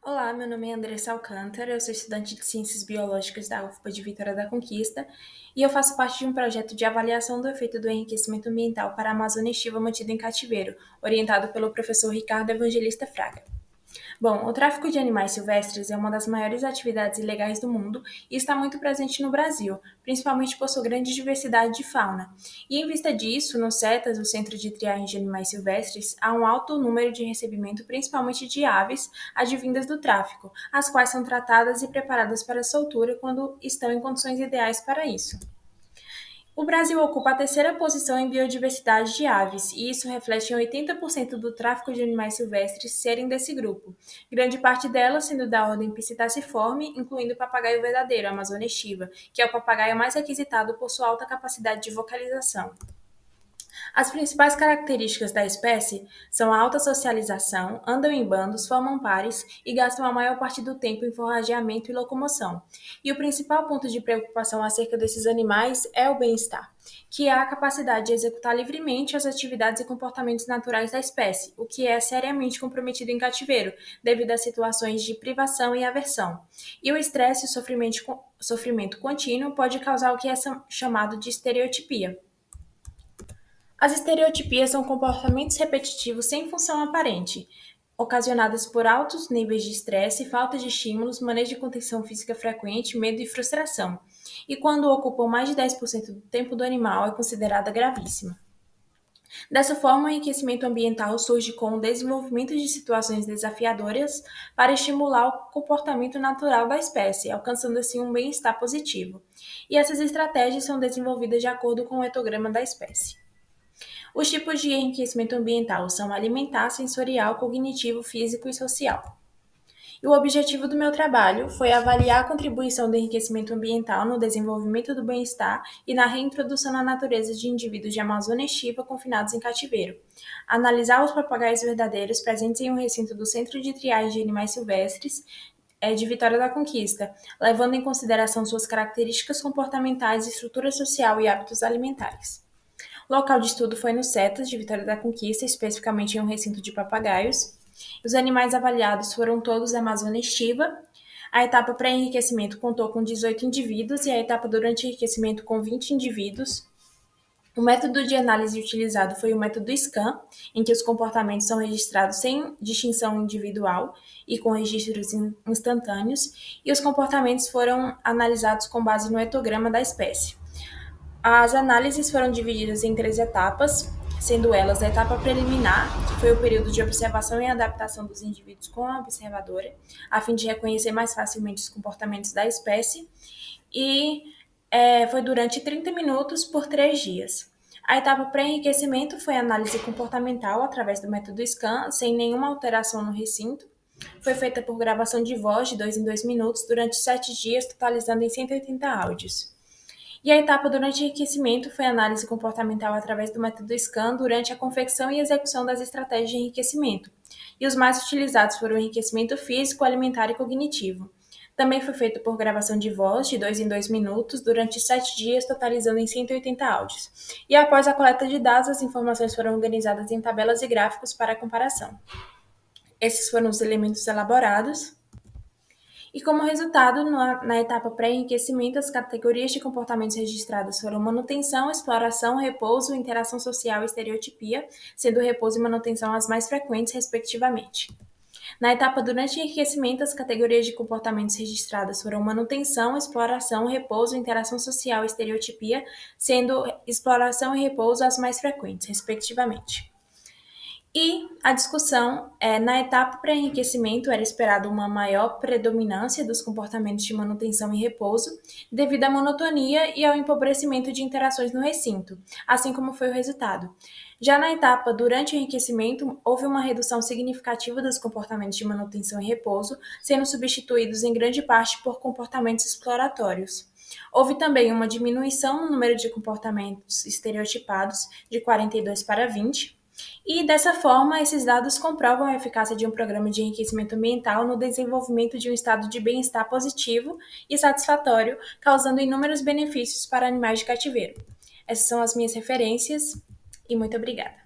Olá, meu nome é Andressa Alcântara, eu sou estudante de Ciências Biológicas da UFPA de Vitória da Conquista e eu faço parte de um projeto de avaliação do efeito do enriquecimento ambiental para a Amazônia Estiva mantida em cativeiro, orientado pelo professor Ricardo Evangelista Fraga. Bom, o tráfico de animais silvestres é uma das maiores atividades ilegais do mundo e está muito presente no Brasil, principalmente por sua grande diversidade de fauna. E em vista disso, no CETAS, o Centro de Triagem de Animais Silvestres, há um alto número de recebimento, principalmente de aves advindas do tráfico, as quais são tratadas e preparadas para soltura quando estão em condições ideais para isso. O Brasil ocupa a terceira posição em biodiversidade de aves, e isso reflete em 80% do tráfico de animais silvestres serem desse grupo, grande parte delas sendo da ordem Piscidaciforme, incluindo o papagaio verdadeiro, a Amazônia estiva, que é o papagaio mais requisitado por sua alta capacidade de vocalização. As principais características da espécie são a alta socialização, andam em bandos, formam pares e gastam a maior parte do tempo em forrageamento e locomoção. E o principal ponto de preocupação acerca desses animais é o bem-estar, que é a capacidade de executar livremente as atividades e comportamentos naturais da espécie, o que é seriamente comprometido em cativeiro, devido a situações de privação e aversão. E o estresse e o sofrimento contínuo pode causar o que é chamado de estereotipia. As estereotipias são comportamentos repetitivos sem função aparente, ocasionadas por altos níveis de estresse, falta de estímulos, manejo de contenção física frequente, medo e frustração. E quando ocupam mais de 10% do tempo do animal, é considerada gravíssima. Dessa forma, o enriquecimento ambiental surge com o desenvolvimento de situações desafiadoras para estimular o comportamento natural da espécie, alcançando assim um bem-estar positivo. E essas estratégias são desenvolvidas de acordo com o etograma da espécie. Os tipos de enriquecimento ambiental são alimentar, sensorial, cognitivo, físico e social. E o objetivo do meu trabalho foi avaliar a contribuição do enriquecimento ambiental no desenvolvimento do bem-estar e na reintrodução na natureza de indivíduos de Amazônia estiva confinados em cativeiro, analisar os papagaios verdadeiros presentes em um recinto do Centro de Triagem de Animais Silvestres de Vitória da Conquista, levando em consideração suas características comportamentais, estrutura social e hábitos alimentares. O local de estudo foi no CETAS de Vitória da Conquista, especificamente em um recinto de papagaios. Os animais avaliados foram todos da Amazônia estiva. A etapa pré-enriquecimento contou com 18 indivíduos e a etapa durante enriquecimento com 20 indivíduos. O método de análise utilizado foi o método SCAN, em que os comportamentos são registrados sem distinção individual e com registros instantâneos, e os comportamentos foram analisados com base no etograma da espécie. As análises foram divididas em 3 etapas, sendo elas a etapa preliminar, que foi o período de observação e adaptação dos indivíduos com a observadora, a fim de reconhecer mais facilmente os comportamentos da espécie, e foi durante 30 minutos por 3 dias. A etapa pré-enriquecimento foi a análise comportamental através do método SCAN, sem nenhuma alteração no recinto. Foi feita por gravação de voz de 2 em 2 minutos durante 7 dias, totalizando em 180 áudios. E a etapa durante enriquecimento foi análise comportamental através do método SCAN durante a confecção e execução das estratégias de enriquecimento. E os mais utilizados foram o enriquecimento físico, alimentar e cognitivo. Também foi feito por gravação de voz de 2 em 2 minutos durante 7 dias, totalizando em 180 áudios. E após a coleta de dados, as informações foram organizadas em tabelas e gráficos para comparação. Esses foram os elementos elaborados. E como resultado, na etapa pré-enriquecimento, as categorias de comportamentos registradas foram manutenção, exploração, repouso, interação social e estereotipia, sendo repouso e manutenção as mais frequentes, respectivamente. Na etapa durante enriquecimento, as categorias de comportamentos registradas foram manutenção, exploração, repouso, interação social e estereotipia, sendo exploração e repouso as mais frequentes, respectivamente. E a discussão na etapa pré-enriquecimento era esperado uma maior predominância dos comportamentos de manutenção e repouso, devido à monotonia e ao empobrecimento de interações no recinto, assim como foi o resultado. Já na etapa durante o enriquecimento, houve uma redução significativa dos comportamentos de manutenção e repouso, sendo substituídos em grande parte por comportamentos exploratórios. Houve também uma diminuição no número de comportamentos estereotipados, de 42 para 20, e, dessa forma, esses dados comprovam a eficácia de um programa de enriquecimento ambiental no desenvolvimento de um estado de bem-estar positivo e satisfatório, causando inúmeros benefícios para animais de cativeiro. Essas são as minhas referências e muito obrigada.